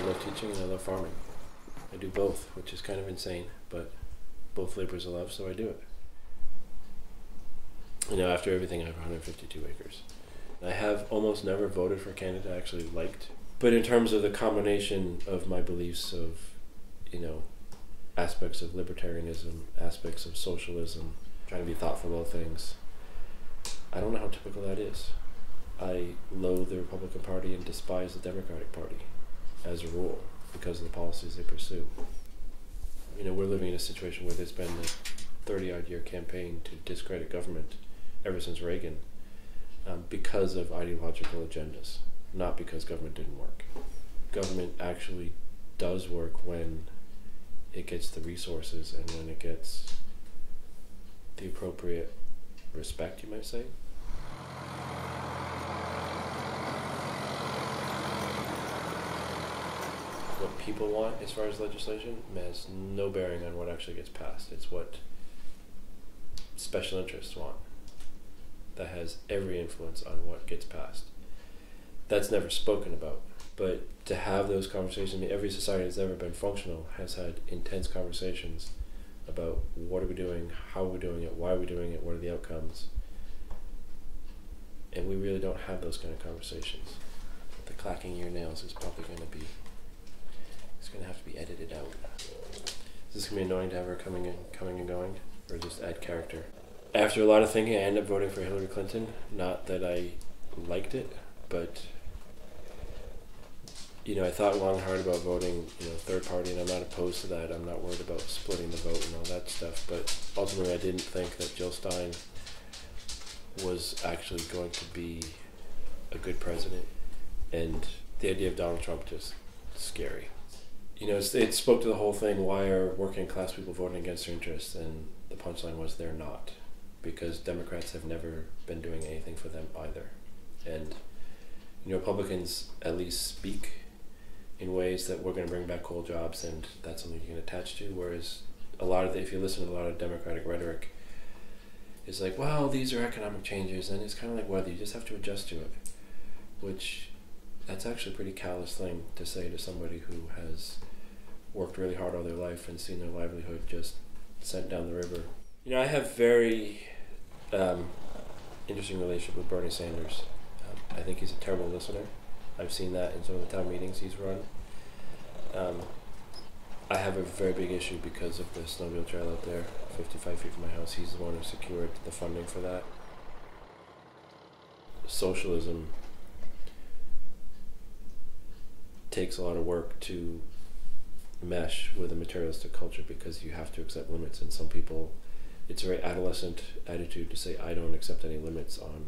I love teaching and I love farming. I do both, which is kind of insane, but both labors of love, so I do it. You know, after everything, I have 152 acres. I have almost never voted for a candidate I actually liked. But in terms of the combination of my beliefs of, you know, aspects of libertarianism, aspects of socialism, trying to be thoughtful about things, I don't know how typical that is. I loathe the Republican Party and despise the Democratic Party as a rule because of the policies they pursue. You know, we're living in a situation where there's been a 30-odd year campaign to discredit government ever since Reagan because of ideological agendas, not because government didn't work. Government actually does work when it gets the resources and when it gets the appropriate respect, you might say. What people want as far as legislation has no bearing on what actually gets passed. It's what special interests want. That has every influence on what gets passed. That's never spoken about. But to have those conversations, I mean, every society that's ever been functional has had intense conversations about what are we doing, how are we doing it, why are we doing it, what are the outcomes. And we really don't have those kind of conversations. The clacking your nails is probably going to be, it's going to have to be edited out. Is this going to be annoying to have her coming and going, or just add character? After a lot of thinking, I ended up voting for Hillary Clinton. Not that I liked it, but you know, I thought long and hard about voting, you know, third party, and I'm not opposed to that. I'm not worried about splitting the vote and all that stuff. But ultimately, I didn't think that Jill Stein was actually going to be a good president, and the idea of Donald Trump just scary. You know, it spoke to the whole thing. Why are working class people voting against their interests? And the punchline was they're not, because Democrats have never been doing anything for them either. And you know, Republicans at least speak in ways that we're going to bring back coal jobs, and that's something you can attach to. Whereas a lot of if you listen to a lot of Democratic rhetoric, it's like, well, these are economic changes, and it's kind of like weather. You just have to adjust to it, which that's actually a pretty callous thing to say to somebody who has worked really hard all their life and seen their livelihood just sent down the river. You know, I have very interesting relationship with Bernie Sanders. I think he's a terrible listener. I've seen that in some of the town meetings he's run. I have a very big issue because of the snowmobile trail out there, 55 feet from my house. He's the one who secured the funding for that. Socialism takes a lot of work to mesh with a materialistic culture because you have to accept limits, and some people, it's a very adolescent attitude to say, I don't accept any limits on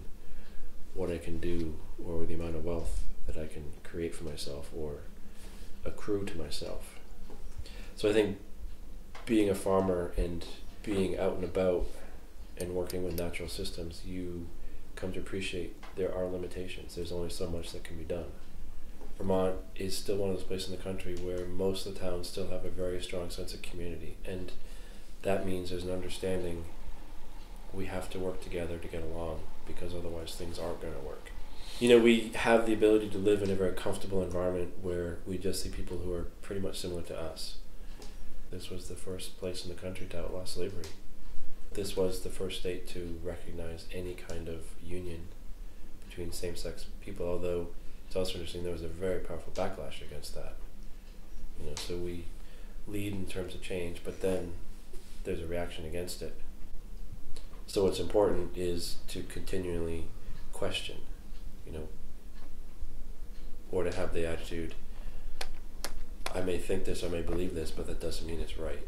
what I can do or the amount of wealth that I can create for myself or accrue to myself. So I think being a farmer and being out and about and working with natural systems, you come to appreciate there are limitations. There's only so much that can be done. Vermont is still one of those places in the country where most of the towns still have a very strong sense of community, and that means there's an understanding we have to work together to get along, because otherwise things aren't going to work. You know, we have the ability to live in a very comfortable environment where we just see people who are pretty much similar to us. This was the first place in the country to outlaw slavery. This was the first state to recognize any kind of union between same-sex people, although it's also interesting there was a very powerful backlash against that. You know, so we lead in terms of change, but then there's a reaction against it. So what's important is to continually question, you know, or to have the attitude, I may think this, I may believe this, but that doesn't mean it's right.